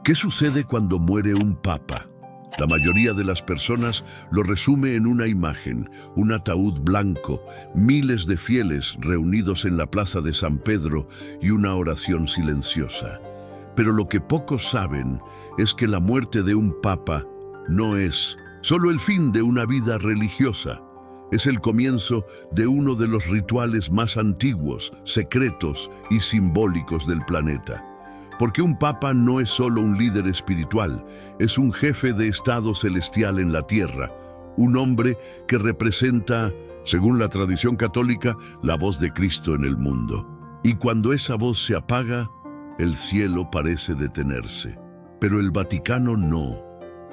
¿Qué sucede cuando muere un papa? La mayoría de las personas lo resume en una imagen, un ataúd blanco, miles de fieles reunidos en la plaza de San Pedro y una oración silenciosa. Pero lo que pocos saben es que la muerte de un papa no es solo el fin de una vida religiosa. Es el comienzo de uno de los rituales más antiguos, secretos y simbólicos del planeta. Porque un papa no es solo un líder espiritual, es un jefe de estado celestial en la tierra, un hombre que representa, según la tradición católica, la voz de Cristo en el mundo. Y cuando esa voz se apaga, el cielo parece detenerse. Pero el Vaticano no.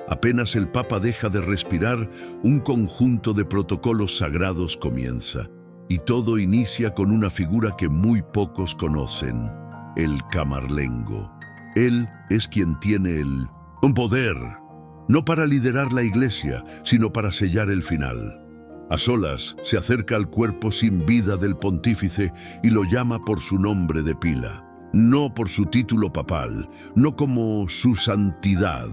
Apenas el Papa deja de respirar, un conjunto de protocolos sagrados comienza. Y todo inicia con una figura que muy pocos conocen: el camarlengo. Él es quien tiene un poder, no para liderar la iglesia, sino para sellar el final. A solas se acerca al cuerpo sin vida del pontífice y lo llama por su nombre de pila. No por su título papal, no como su santidad.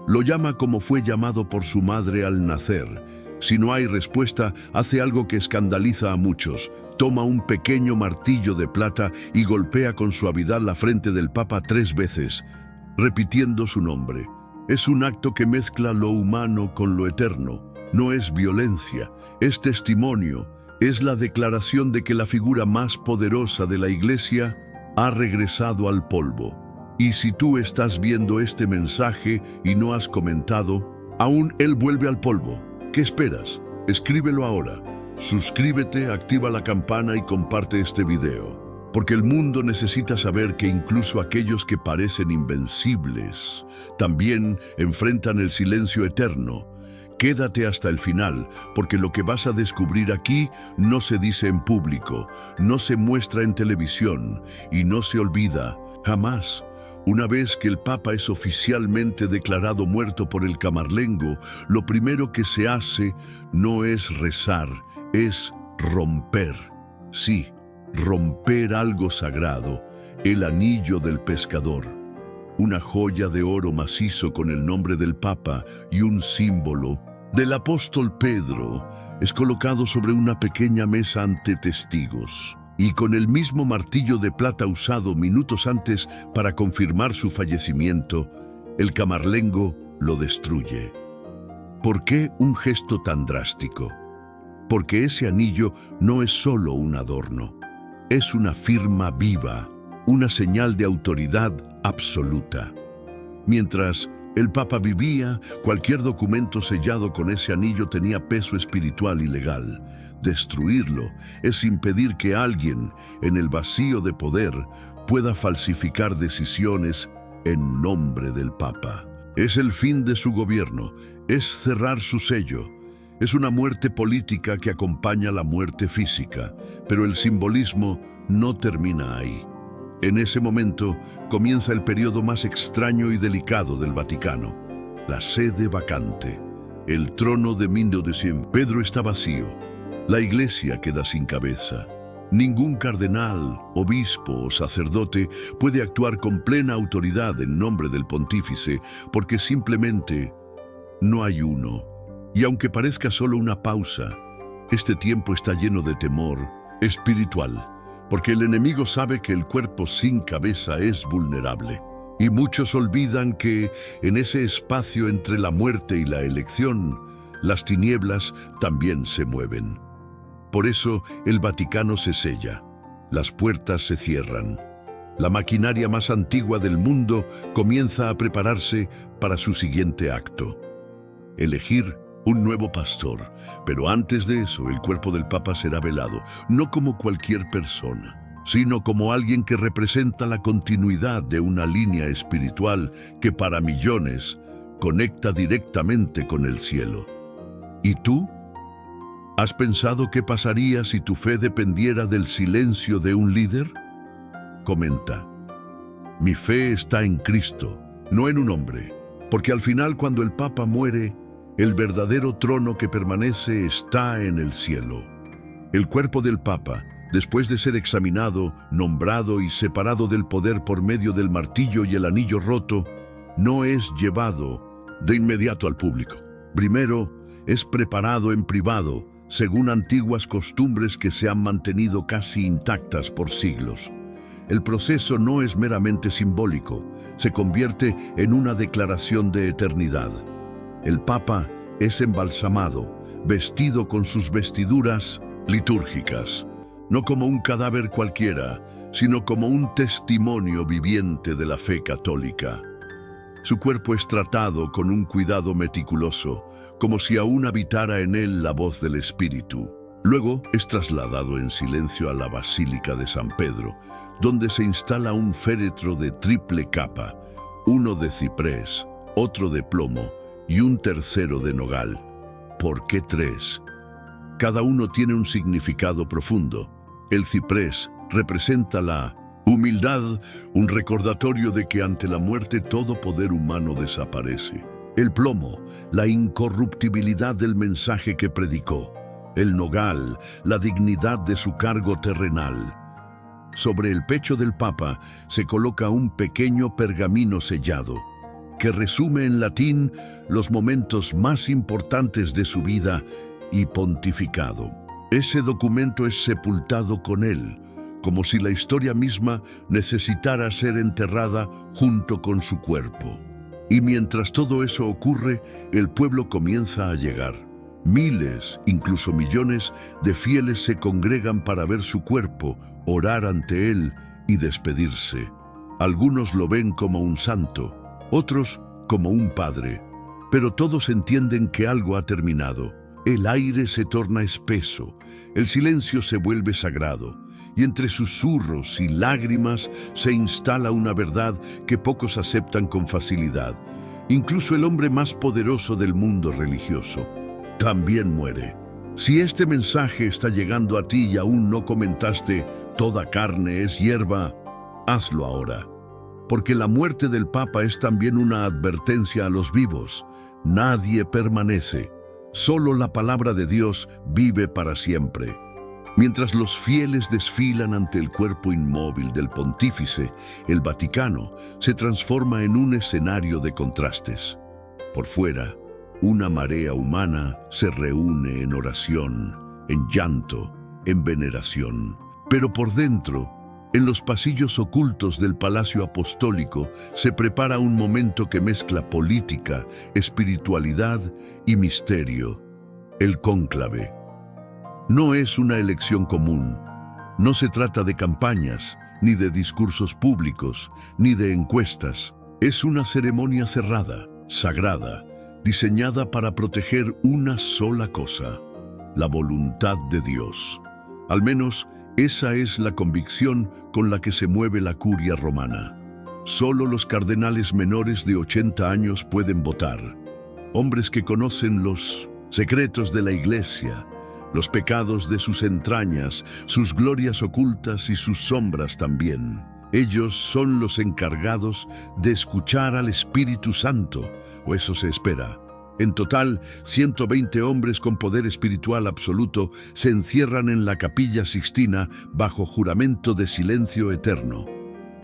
Lo llama como fue llamado por su madre al nacer. Si no hay respuesta, hace algo que escandaliza a muchos. Toma un pequeño martillo de plata y golpea con suavidad la frente del Papa 3 veces, repitiendo su nombre. Es un acto que mezcla lo humano con lo eterno. No es violencia, es testimonio. Es la declaración de que la figura más poderosa de la Iglesia ha regresado al polvo. Y si tú estás viendo este mensaje y no has comentado, aún él vuelve al polvo. ¿Qué esperas? Escríbelo ahora. Suscríbete, activa la campana y comparte este video. Porque el mundo necesita saber que incluso aquellos que parecen invencibles también enfrentan el silencio eterno. Quédate hasta el final, porque lo que vas a descubrir aquí no se dice en público, no se muestra en televisión y no se olvida jamás. Una vez que el Papa es oficialmente declarado muerto por el camarlengo, lo primero que se hace no es rezar, es romper. Sí, romper algo sagrado, el anillo del pescador. Una joya de oro macizo con el nombre del Papa y un símbolo del apóstol Pedro es colocado sobre una pequeña mesa ante testigos. Y con el mismo martillo de plata usado minutos antes para confirmar su fallecimiento, el camarlengo lo destruye. ¿Por qué un gesto tan drástico? Porque ese anillo no es solo un adorno, es una firma viva, una señal de autoridad absoluta. Mientras el Papa vivía, cualquier documento sellado con ese anillo tenía peso espiritual y legal. Destruirlo es impedir que alguien, en el vacío de poder, pueda falsificar decisiones en nombre del Papa. Es el fin de su gobierno, es cerrar su sello. Es una muerte política que acompaña la muerte física, pero el simbolismo no termina ahí. En ese momento comienza el periodo más extraño y delicado del Vaticano, la sede vacante. El trono de Pedro está vacío. La iglesia queda sin cabeza. Ningún cardenal, obispo o sacerdote puede actuar con plena autoridad en nombre del pontífice porque simplemente no hay uno. Y aunque parezca solo una pausa, este tiempo está lleno de temor espiritual, porque el enemigo sabe que el cuerpo sin cabeza es vulnerable. Y muchos olvidan que en ese espacio entre la muerte y la elección, las tinieblas también se mueven. Por eso el Vaticano se sella, las puertas se cierran. La maquinaria más antigua del mundo comienza a prepararse para su siguiente acto: elegir un nuevo pastor. Pero antes de eso, el cuerpo del Papa será velado, no como cualquier persona, sino como alguien que representa la continuidad de una línea espiritual que para millones conecta directamente con el cielo. ¿Y tú? ¿Has pensado qué pasaría si tu fe dependiera del silencio de un líder? Comenta: mi fe está en Cristo, no en un hombre, porque al final, cuando el Papa muere, el verdadero trono que permanece está en el cielo. El cuerpo del Papa, después de ser examinado, nombrado y separado del poder por medio del martillo y el anillo roto, no es llevado de inmediato al público. Primero, es preparado en privado, según antiguas costumbres que se han mantenido casi intactas por siglos. El proceso no es meramente simbólico, se convierte en una declaración de eternidad. El Papa es embalsamado, vestido con sus vestiduras litúrgicas, no como un cadáver cualquiera, sino como un testimonio viviente de la fe católica. Su cuerpo es tratado con un cuidado meticuloso, como si aún habitara en él la voz del Espíritu. Luego es trasladado en silencio a la Basílica de San Pedro, donde se instala un féretro de triple capa, uno de ciprés, otro de plomo y un tercero de nogal. ¿Por qué tres? Cada uno tiene un significado profundo. El ciprés representa la humildad, un recordatorio de que ante la muerte todo poder humano desaparece. El plomo, la incorruptibilidad del mensaje que predicó. El nogal, la dignidad de su cargo terrenal. Sobre el pecho del Papa se coloca un pequeño pergamino sellado, que resume en latín los momentos más importantes de su vida y pontificado. Ese documento es sepultado con él, como si la historia misma necesitara ser enterrada junto con su cuerpo. Y mientras todo eso ocurre, el pueblo comienza a llegar. Miles, incluso millones, de fieles se congregan para ver su cuerpo, orar ante él y despedirse. Algunos lo ven como un santo, otros como un padre, pero todos entienden que algo ha terminado. El aire se torna espeso, el silencio se vuelve sagrado, y entre susurros y lágrimas se instala una verdad que pocos aceptan con facilidad. Incluso el hombre más poderoso del mundo religioso también muere. Si este mensaje está llegando a ti y aún no comentaste "toda carne es hierba", hazlo ahora. Porque la muerte del Papa es también una advertencia a los vivos. Nadie permanece. Solo la palabra de Dios vive para siempre. Mientras los fieles desfilan ante el cuerpo inmóvil del pontífice, el Vaticano se transforma en un escenario de contrastes. Por fuera, una marea humana se reúne en oración, en llanto, en veneración. Pero por dentro, en los pasillos ocultos del Palacio Apostólico, se prepara un momento que mezcla política, espiritualidad y misterio: el cónclave. No es una elección común. No se trata de campañas, ni de discursos públicos, ni de encuestas. Es una ceremonia cerrada, sagrada, diseñada para proteger una sola cosa: la voluntad de Dios. Al menos, esa es la convicción con la que se mueve la curia romana. Solo los cardenales menores de 80 años pueden votar. Hombres que conocen los secretos de la Iglesia, los pecados de sus entrañas, sus glorias ocultas y sus sombras también. Ellos son los encargados de escuchar al Espíritu Santo, o eso se espera. En total, 120 hombres con poder espiritual absoluto se encierran en la Capilla Sixtina bajo juramento de silencio eterno.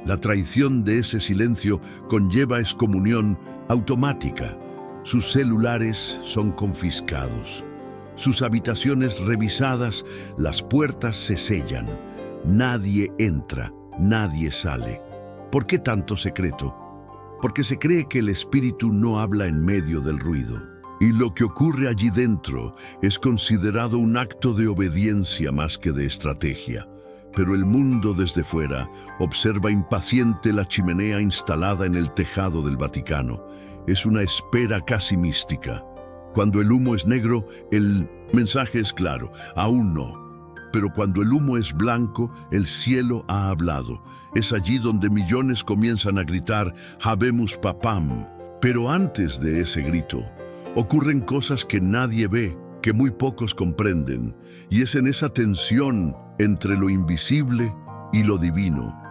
La traición de ese silencio conlleva excomunión automática. Sus celulares son confiscados, sus habitaciones revisadas, las puertas se sellan. Nadie entra, nadie sale. ¿Por qué tanto secreto? Porque se cree que el espíritu no habla en medio del ruido. Y lo que ocurre allí dentro es considerado un acto de obediencia más que de estrategia. Pero el mundo desde fuera observa impaciente la chimenea instalada en el tejado del Vaticano. Es una espera casi mística. Cuando el humo es negro, el mensaje es claro: aún no. Pero cuando el humo es blanco, el cielo ha hablado. Es allí donde millones comienzan a gritar "Habemus Papam". Pero antes de ese grito, ocurren cosas que nadie ve, que muy pocos comprenden. Y es en esa tensión entre lo invisible y lo divino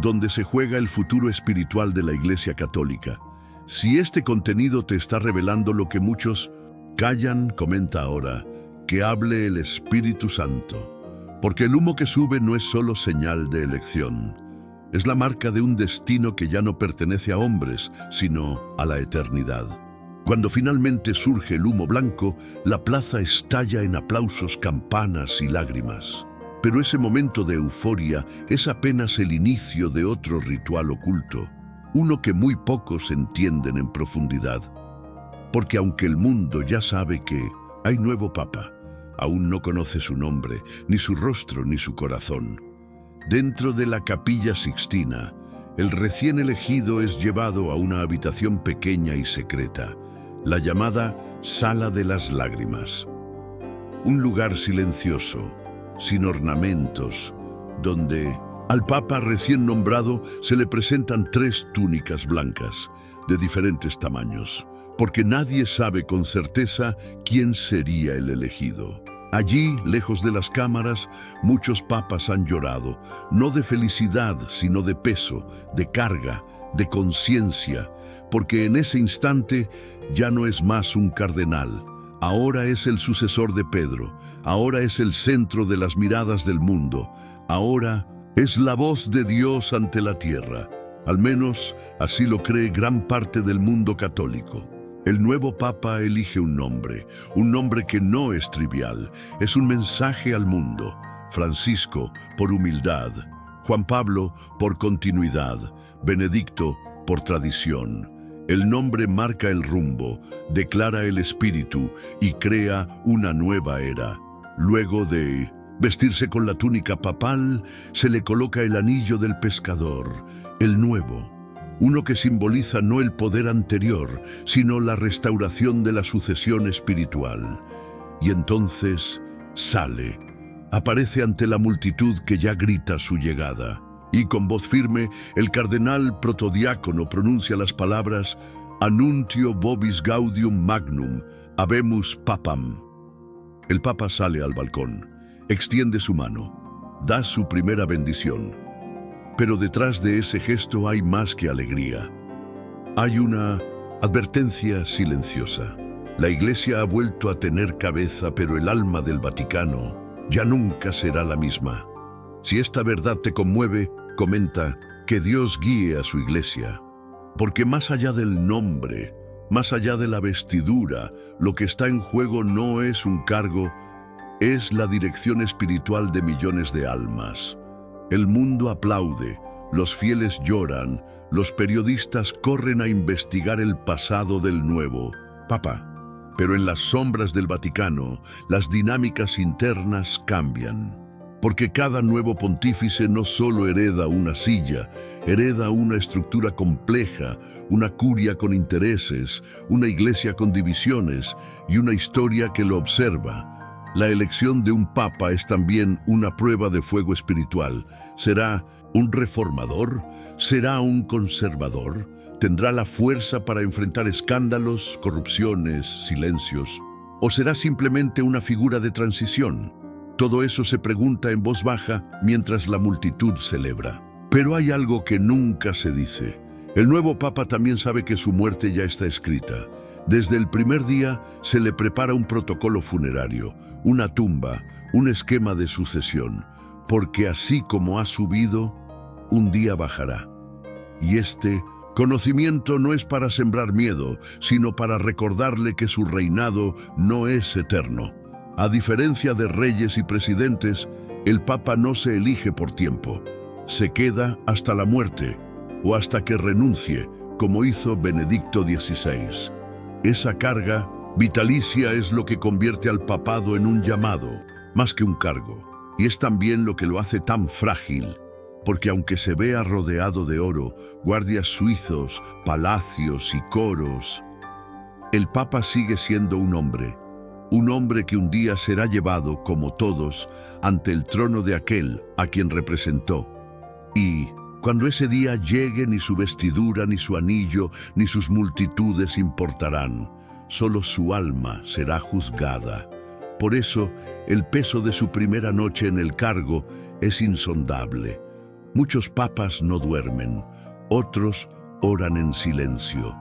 donde se juega el futuro espiritual de la Iglesia Católica. Si este contenido te está revelando lo que muchos callan, comenta ahora: que hable el Espíritu Santo. Porque el humo que sube no es solo señal de elección. Es la marca de un destino que ya no pertenece a hombres, sino a la eternidad. Cuando finalmente surge el humo blanco, la plaza estalla en aplausos, campanas y lágrimas. Pero ese momento de euforia es apenas el inicio de otro ritual oculto, uno que muy pocos entienden en profundidad. Porque aunque el mundo ya sabe que hay nuevo papa, aún no conoce su nombre, ni su rostro, ni su corazón. Dentro de la Capilla Sixtina, el recién elegido es llevado a una habitación pequeña y secreta, la llamada Sala de las Lágrimas. Un lugar silencioso, sin ornamentos, donde al papa recién nombrado se le presentan 3 túnicas blancas, de diferentes tamaños, porque nadie sabe con certeza quién sería el elegido. Allí, lejos de las cámaras, muchos papas han llorado, no de felicidad, sino de peso, de carga, de conciencia, porque en ese instante ya no es más un cardenal. Ahora es el sucesor de Pedro, ahora es el centro de las miradas del mundo, ahora es la voz de Dios ante la tierra. Al menos así lo cree gran parte del mundo católico. El nuevo Papa elige un nombre que no es trivial, es un mensaje al mundo. Francisco, por humildad; Juan Pablo, por continuidad; Benedicto, por tradición. El nombre marca el rumbo, declara el espíritu y crea una nueva era. Luego de vestirse con la túnica papal, se le coloca el anillo del pescador, el nuevo. Uno que simboliza no el poder anterior, sino la restauración de la sucesión espiritual. Y entonces sale, aparece ante la multitud que ya grita su llegada. Y con voz firme, el cardenal protodiácono pronuncia las palabras «Annuntio vobis gaudium magnum, habemus papam». El papa sale al balcón, extiende su mano, da su primera bendición. Pero detrás de ese gesto hay más que alegría. Hay una advertencia silenciosa. La Iglesia ha vuelto a tener cabeza, pero el alma del Vaticano ya nunca será la misma. Si esta verdad te conmueve, comenta que Dios guíe a su Iglesia. Porque más allá del nombre, más allá de la vestidura, lo que está en juego no es un cargo, es la dirección espiritual de millones de almas. El mundo aplaude, los fieles lloran, los periodistas corren a investigar el pasado del nuevo Papa. Pero en las sombras del Vaticano, las dinámicas internas cambian. Porque cada nuevo pontífice no solo hereda una silla, hereda una estructura compleja, una curia con intereses, una iglesia con divisiones y una historia que lo observa. La elección de un papa es también una prueba de fuego espiritual. ¿Será un reformador? ¿Será un conservador? ¿Tendrá la fuerza para enfrentar escándalos, corrupciones, silencios? ¿O será simplemente una figura de transición? Todo eso se pregunta en voz baja mientras la multitud celebra. Pero hay algo que nunca se dice. El nuevo papa también sabe que su muerte ya está escrita. Desde el primer día se le prepara un protocolo funerario, una tumba, un esquema de sucesión, porque así como ha subido, un día bajará. Y este conocimiento no es para sembrar miedo, sino para recordarle que su reinado no es eterno. A diferencia de reyes y presidentes, el Papa no se elige por tiempo. Se queda hasta la muerte o hasta que renuncie, como hizo Benedicto XVI. Esa carga vitalicia es lo que convierte al papado en un llamado, más que un cargo. Y es también lo que lo hace tan frágil, porque aunque se vea rodeado de oro, guardias suizos, palacios y coros, el Papa sigue siendo un hombre que un día será llevado, como todos, ante el trono de aquel a quien representó. Y cuando ese día llegue, ni su vestidura, ni su anillo, ni sus multitudes importarán. Solo su alma será juzgada. Por eso, el peso de su primera noche en el cargo es insondable. Muchos papas no duermen, otros oran en silencio.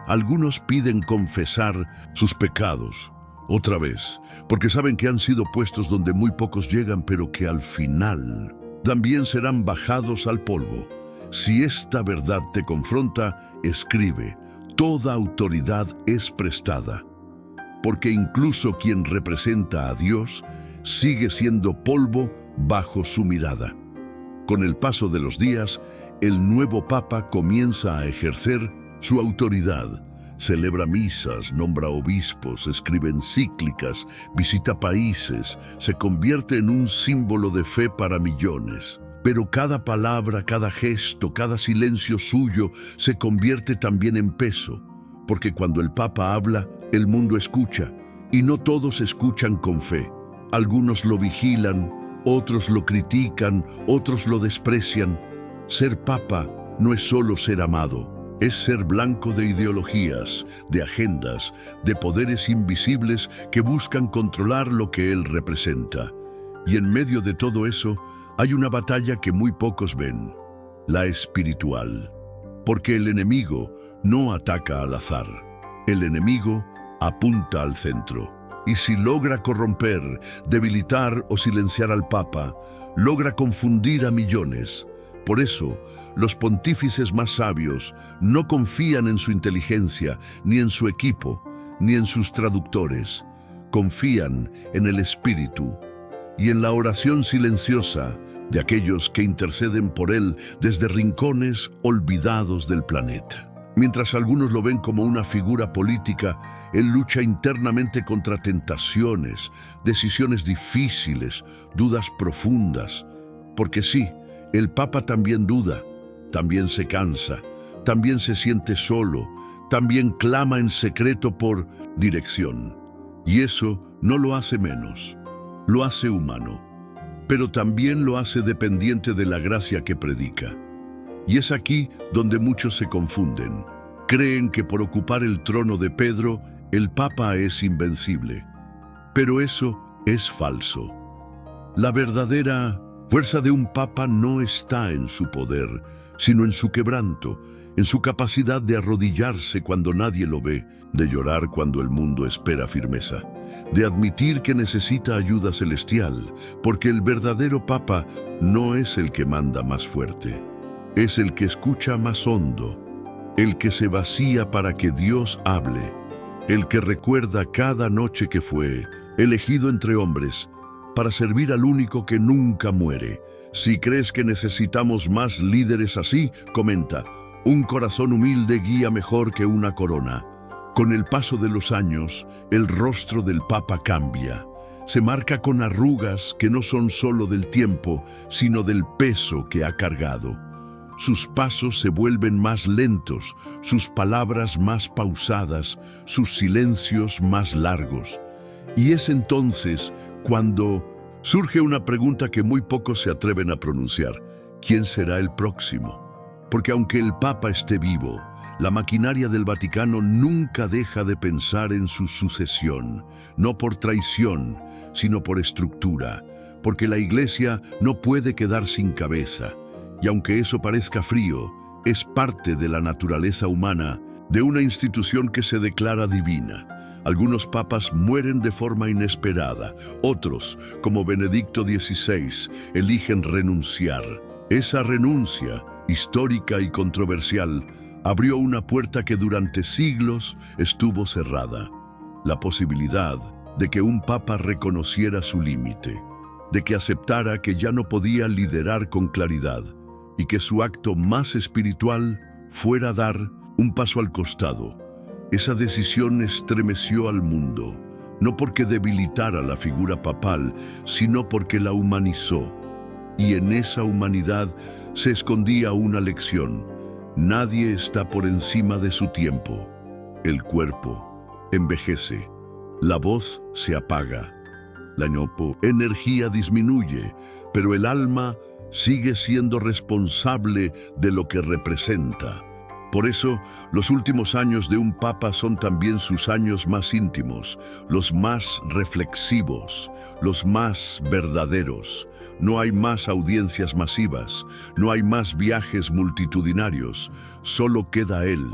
Algunos piden confesar sus pecados, otra vez, porque saben que han sido puestos donde muy pocos llegan, pero que al final también serán bajados al polvo. Si esta verdad te confronta, escribe: toda autoridad es prestada. Porque incluso quien representa a Dios sigue siendo polvo bajo su mirada. Con el paso de los días, el nuevo Papa comienza a ejercer su autoridad. Celebra misas, nombra obispos, escribe encíclicas, visita países, se convierte en un símbolo de fe para millones. Pero cada palabra, cada gesto, cada silencio suyo se convierte también en peso, porque cuando el Papa habla, el mundo escucha, y no todos escuchan con fe. Algunos lo vigilan, otros lo critican, otros lo desprecian. Ser Papa no es solo ser amado. Es ser blanco de ideologías, de agendas, de poderes invisibles que buscan controlar lo que él representa. Y en medio de todo eso, hay una batalla que muy pocos ven, la espiritual. Porque el enemigo no ataca al azar. El enemigo apunta al centro. Y si logra corromper, debilitar o silenciar al Papa, logra confundir a millones. Por eso, los pontífices más sabios no confían en su inteligencia, ni en su equipo, ni en sus traductores. Confían en el Espíritu y en la oración silenciosa de aquellos que interceden por él desde rincones olvidados del planeta. Mientras algunos lo ven como una figura política, él lucha internamente contra tentaciones, decisiones difíciles, dudas profundas. Porque sí, el Papa también duda, también se cansa, también se siente solo, también clama en secreto por dirección. Y eso no lo hace menos, lo hace humano, pero también lo hace dependiente de la gracia que predica. Y es aquí donde muchos se confunden. Creen que por ocupar el trono de Pedro, el Papa es invencible. Pero eso es falso. La verdadera fuerza de un Papa no está en su poder, sino en su quebranto, en su capacidad de arrodillarse cuando nadie lo ve, de llorar cuando el mundo espera firmeza, de admitir que necesita ayuda celestial, porque el verdadero Papa no es el que manda más fuerte, es el que escucha más hondo, el que se vacía para que Dios hable, el que recuerda cada noche que fue elegido entre hombres para servir al único que nunca muere. Si crees que necesitamos más líderes así, comenta: un corazón humilde guía mejor que una corona. Con el paso de los años, el rostro del Papa cambia. Se marca con arrugas que no son solo del tiempo, sino del peso que ha cargado. Sus pasos se vuelven más lentos, sus palabras más pausadas, sus silencios más largos. Y es entonces cuando surge una pregunta que muy pocos se atreven a pronunciar: ¿quién será el próximo? Porque aunque el Papa esté vivo, la maquinaria del Vaticano nunca deja de pensar en su sucesión, no por traición, sino por estructura, porque la Iglesia no puede quedar sin cabeza. Y aunque eso parezca frío, es parte de la naturaleza humana de una institución que se declara divina. Algunos papas mueren de forma inesperada, otros, como Benedicto XVI, eligen renunciar. Esa renuncia, histórica y controversial, abrió una puerta que durante siglos estuvo cerrada. La posibilidad de que un papa reconociera su límite, de que aceptara que ya no podía liderar con claridad, y que su acto más espiritual fuera dar un paso al costado. Esa decisión estremeció al mundo, no porque debilitara la figura papal, sino porque la humanizó. Y en esa humanidad se escondía una lección: nadie está por encima de su tiempo. El cuerpo envejece, la voz se apaga, la energía disminuye, pero el alma sigue siendo responsable de lo que representa. Por eso, los últimos años de un papa son también sus años más íntimos, los más reflexivos, los más verdaderos. No hay más audiencias masivas, no hay más viajes multitudinarios, solo queda Él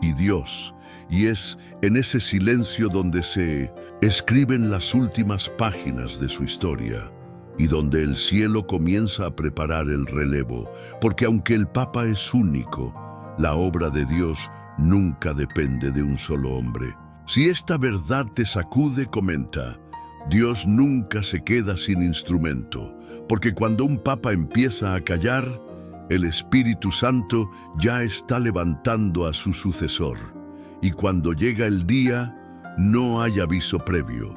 y Dios. Y es en ese silencio donde se escriben las últimas páginas de su historia. y donde el cielo comienza a preparar el relevo, porque aunque el Papa es único, la obra de Dios nunca depende de un solo hombre. Si esta verdad te sacude, comenta: Dios nunca se queda sin instrumento, porque cuando un Papa empieza a callar, el Espíritu Santo ya está levantando a su sucesor. Y cuando llega el día, no hay aviso previo,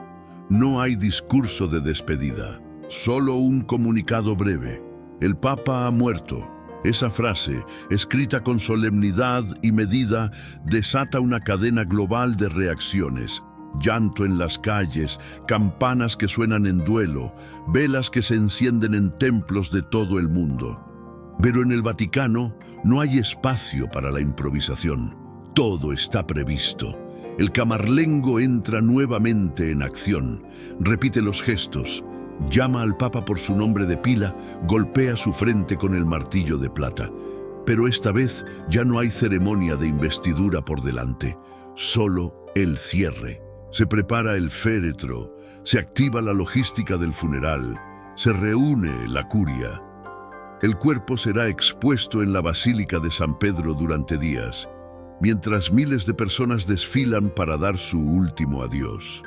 no hay discurso de despedida, solo un comunicado breve: el Papa ha muerto. Esa frase, escrita con solemnidad y medida, desata una cadena global de reacciones. Llanto en las calles, campanas que suenan en duelo, velas que se encienden en templos de todo el mundo. Pero en el Vaticano no hay espacio para la improvisación. Todo está previsto. El camarlengo entra nuevamente en acción, repite los gestos, llama al Papa por su nombre de pila, golpea su frente con el martillo de plata. Pero esta vez ya no hay ceremonia de investidura por delante, solo el cierre. Se prepara el féretro, se activa la logística del funeral, se reúne la curia. El cuerpo será expuesto en la Basílica de San Pedro durante días, mientras miles de personas desfilan para dar su último adiós.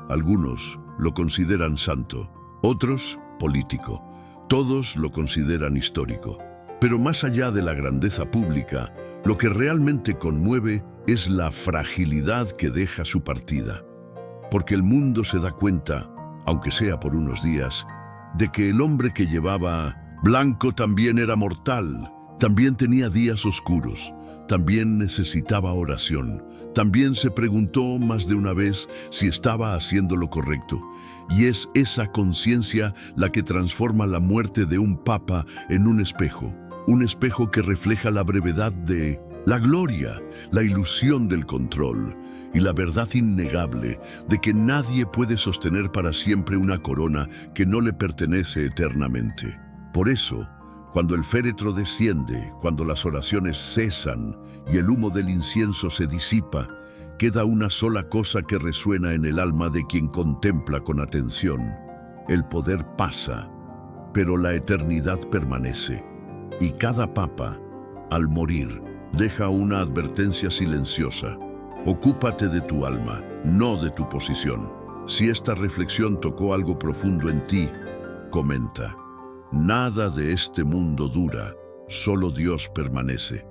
Algunos lo consideran santo, otros político, todos lo consideran histórico. Pero más allá de la grandeza pública, lo que realmente conmueve es la fragilidad que deja su partida. Porque el mundo se da cuenta, aunque sea por unos días, de que el hombre que llevaba blanco también era mortal, también tenía días oscuros, también necesitaba oración, también se preguntó más de una vez si estaba haciendo lo correcto. Y es esa conciencia la que transforma la muerte de un papa en un espejo que refleja la brevedad de la gloria, la ilusión del control y la verdad innegable de que nadie puede sostener para siempre una corona que no le pertenece eternamente. Por eso, cuando el féretro desciende, cuando las oraciones cesan y el humo del incienso se disipa, queda una sola cosa que resuena en el alma de quien contempla con atención. El poder pasa, pero la eternidad permanece. Y cada papa, al morir, deja una advertencia silenciosa: ocúpate de tu alma, no de tu posición. Si esta reflexión tocó algo profundo en ti, comenta: nada de este mundo dura, solo Dios permanece.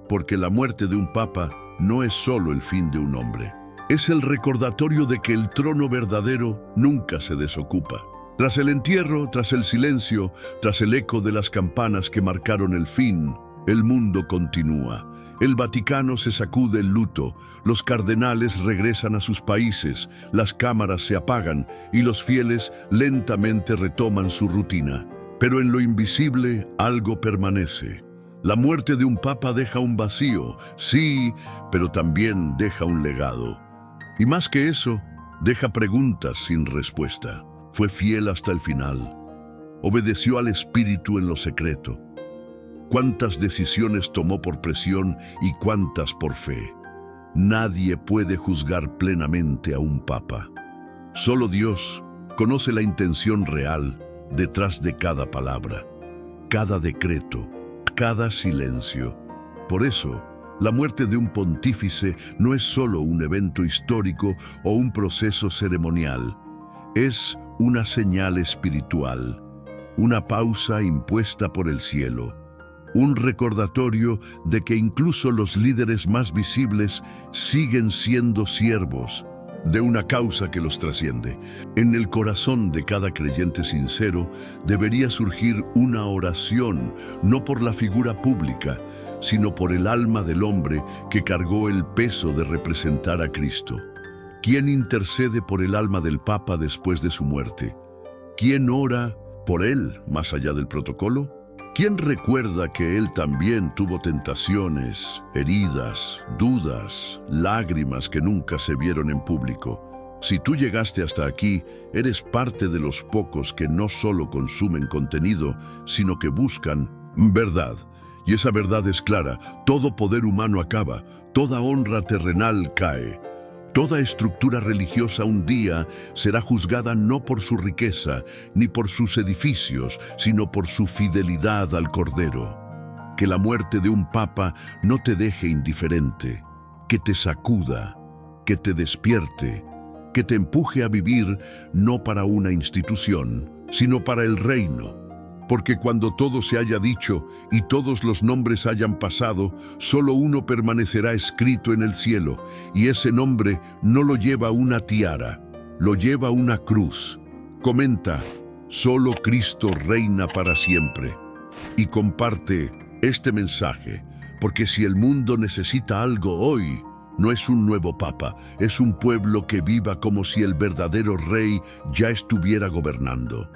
Porque la muerte de un papa no es solo el fin de un hombre, es el recordatorio de que el trono verdadero nunca se desocupa. Tras el entierro, tras el silencio, tras el eco de las campanas que marcaron el fin, el mundo continúa. El Vaticano se sacude el luto, los cardenales regresan a sus países, las cámaras se apagan y los fieles lentamente retoman su rutina. Pero en lo invisible algo permanece. La muerte de un papa deja un vacío, sí, pero también deja un legado. Y más que eso, deja preguntas sin respuesta. Fue fiel hasta el final. Obedeció al Espíritu en lo secreto. ¿Cuántas decisiones tomó por presión y cuántas por fe? Nadie puede juzgar plenamente a un papa. Solo Dios conoce la intención real detrás de cada palabra, cada decreto, cada silencio. Por eso, la muerte de un pontífice no es solo un evento histórico o un proceso ceremonial. Es una señal espiritual, una pausa impuesta por el cielo, un recordatorio de que incluso los líderes más visibles siguen siendo siervos de una causa que los trasciende. En el corazón de cada creyente sincero debería surgir una oración, no por la figura pública, sino por el alma del hombre que cargó el peso de representar a Cristo. ¿Quién intercede por el alma del Papa después de su muerte? ¿Quién ora por él más allá del protocolo? ¿Quién recuerda que él también tuvo tentaciones, heridas, dudas, lágrimas que nunca se vieron en público? Si tú llegaste hasta aquí, eres parte de los pocos que no solo consumen contenido, sino que buscan verdad. Y esa verdad es clara: todo poder humano acaba, toda honra terrenal cae. Toda estructura religiosa un día será juzgada no por su riqueza ni por sus edificios, sino por su fidelidad al Cordero. Que la muerte de un papa no te deje indiferente, que te sacuda, que te despierte, que te empuje a vivir no para una institución, sino para el reino. Porque cuando todo se haya dicho y todos los nombres hayan pasado, solo uno permanecerá escrito en el cielo, y ese nombre no lo lleva una tiara, lo lleva una cruz. Comenta, solo Cristo reina para siempre. Y comparte este mensaje, porque si el mundo necesita algo hoy, no es un nuevo papa, es un pueblo que viva como si el verdadero rey ya estuviera gobernando.